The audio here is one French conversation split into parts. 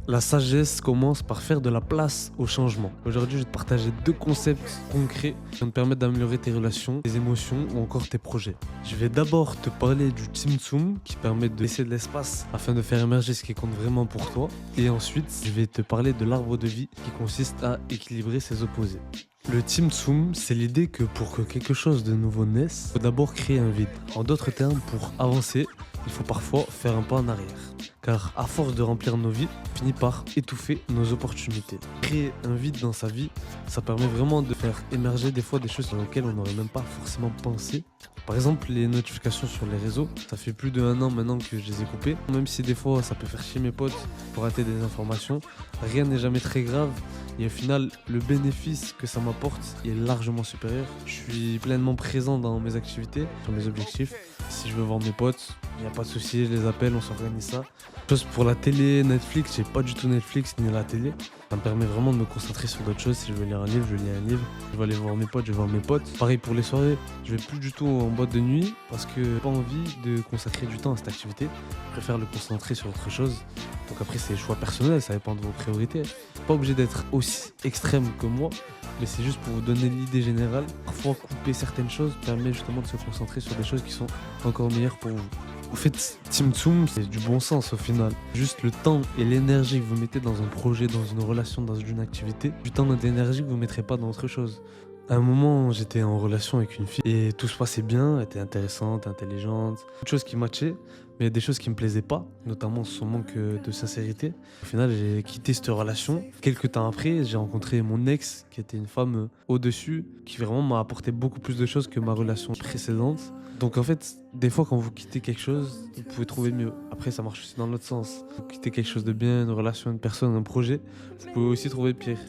La sagesse commence par faire de la place au changement. Aujourd'hui, je vais te partager 2 concepts concrets qui vont te permettre d'améliorer tes relations, tes émotions ou encore tes projets. Je vais d'abord te parler du Tsum qui permet de laisser de l'espace afin de faire émerger ce qui compte vraiment pour toi. Et ensuite, je vais te parler de l'arbre de vie qui consiste à équilibrer ses opposés. Le Tsum, c'est l'idée que pour que quelque chose de nouveau naisse, il faut d'abord créer un vide. En d'autres termes, pour avancer, il faut parfois faire un pas en arrière. Car à force de remplir nos vies, on finit par étouffer nos opportunités. Créer un vide dans sa vie, ça permet vraiment de faire émerger des fois des choses sur lesquelles on n'aurait même pas forcément pensé. Par exemple, les notifications sur les réseaux, ça fait plus d'1 an maintenant que je les ai coupées. Même si des fois ça peut faire chier mes potes pour rater des informations, rien n'est jamais très grave. Et au final, le bénéfice que ça m'apporte est largement supérieur. Je suis pleinement présent dans mes activités, dans mes objectifs. Si je veux voir mes potes, il n'y a pas de souci, je les appelle, on s'organise ça. Chose pour la télé, Netflix, j'ai pas du tout Netflix ni la télé. Ça me permet vraiment de me concentrer sur d'autres choses. Si je veux lire un livre, je lis un livre. Je vais aller voir mes potes, je vais voir mes potes. Pareil pour les soirées, je vais plus du tout en boîte de nuit parce que j'ai pas envie de consacrer du temps à cette activité. Je préfère le concentrer sur autre chose. Donc après, c'est des choix personnels, ça dépend de vos priorités. Pas obligé d'être aussi extrême que moi, mais c'est juste pour vous donner l'idée générale. Parfois, couper certaines choses permet justement de se concentrer sur des choses qui sont encore meilleures pour vous. En fait, Tsum, c'est du bon sens au final. Juste le temps et l'énergie que vous mettez dans un projet, dans une relation, dans une activité, du temps et de l'énergie que vous ne mettrez pas dans autre chose. À un moment, j'étais en relation avec une fille et tout se passait bien, elle était intéressante, intelligente, beaucoup de choses qui matchaient, mais il y a des choses qui me plaisaient pas, notamment son manque de sincérité. Au final, j'ai quitté cette relation. Quelques temps après, j'ai rencontré mon ex, qui était une femme au-dessus, qui vraiment m'a apporté beaucoup plus de choses que ma relation précédente. Donc en fait, des fois quand vous quittez quelque chose, vous pouvez trouver mieux. Après, ça marche aussi dans l'autre sens. Vous quittez quelque chose de bien, une relation, une personne, un projet, vous pouvez aussi trouver pire.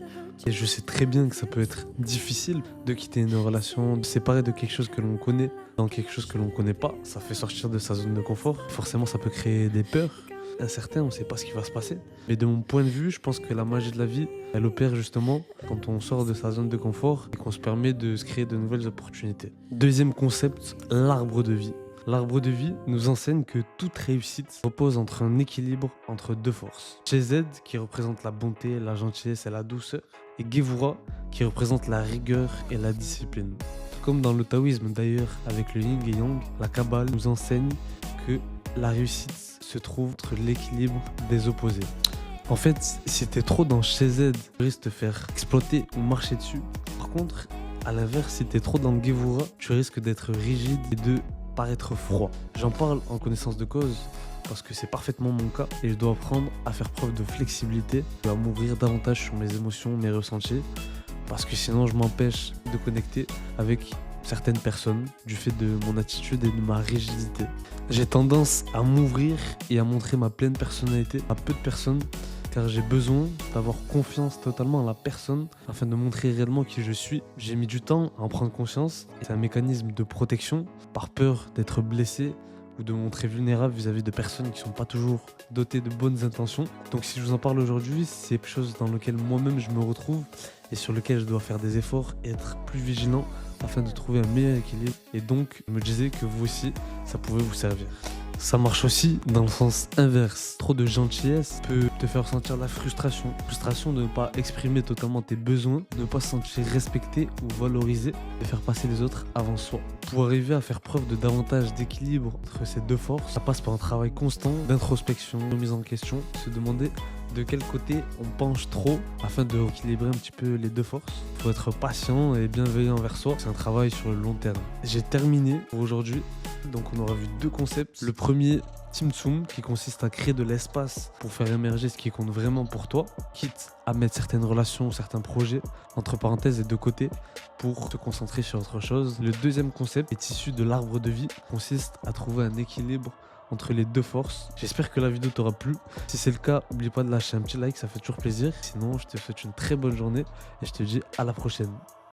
Et je sais très bien que ça peut être difficile de quitter une relation, de se séparer de quelque chose que l'on connaît dans quelque chose que l'on connaît pas. Ça fait sortir de sa zone de confort. Forcément, ça peut créer des peurs. Incertain, on ne sait pas ce qui va se passer. Mais de mon point de vue, je pense que la magie de la vie, elle opère justement quand on sort de sa zone de confort et qu'on se permet de se créer de nouvelles opportunités. Deuxième concept, l'arbre de vie. L'arbre de vie nous enseigne que toute réussite repose entre un équilibre entre 2 forces. Chez Z, qui représente la bonté, la gentillesse et la douceur, et Gevura, qui représente la rigueur et la discipline. Comme dans le taoïsme d'ailleurs, avec le yin et yang, la Kabbale nous enseigne que la réussite se trouve entre l'équilibre des opposés. En fait, si t'es trop dans chez Z, tu risques de te faire exploiter ou marcher dessus. Par contre, à l'inverse, si t'es trop dans le Gevura, tu risques d'être rigide et de paraître froid. J'en parle en connaissance de cause parce que c'est parfaitement mon cas et je dois apprendre à faire preuve de flexibilité, à m'ouvrir davantage sur mes émotions, mes ressentis, parce que sinon je m'empêche de connecter avec certaines personnes du fait de mon attitude et de ma rigidité. J'ai tendance à m'ouvrir et à montrer ma pleine personnalité à peu de personnes car j'ai besoin d'avoir confiance totalement en la personne afin de montrer réellement qui je suis. J'ai mis du temps à en prendre conscience. C'est un mécanisme de protection par peur d'être blessé ou de me montrer vulnérable vis-à-vis de personnes qui ne sont pas toujours dotées de bonnes intentions. Donc si je vous en parle aujourd'hui, c'est quelque chose dans lequel moi-même je me retrouve et sur lequel je dois faire des efforts et être plus vigilant afin de trouver un meilleur équilibre. Et donc, je me disais que vous aussi, ça pouvait vous servir. Ça marche aussi dans le sens inverse. Trop de gentillesse peut te faire sentir la frustration. Frustration de ne pas exprimer totalement tes besoins, de ne pas se sentir respecté ou valorisé, de faire passer les autres avant soi. Pour arriver à faire preuve de davantage d'équilibre entre ces 2 forces, ça passe par un travail constant d'introspection, de mise en question, se demander de quel côté on penche trop afin de équilibrer un petit peu les 2 forces. Il faut être patient et bienveillant envers soi. C'est un travail sur le long terme. J'ai terminé pour aujourd'hui. Donc on aura vu 2 concepts. Le premier, Tsum, qui consiste à créer de l'espace pour faire émerger ce qui compte vraiment pour toi, quitte à mettre certaines relations, certains projets entre parenthèses et de côté pour te concentrer sur autre chose. Le deuxième concept est issu de l'arbre de vie, consiste à trouver un équilibre entre les 2 forces. J'espère que la vidéo t'aura plu. Si c'est le cas, n'oublie pas de lâcher un petit like, ça fait toujours plaisir. Sinon, je te souhaite une très bonne journée et je te dis à la prochaine.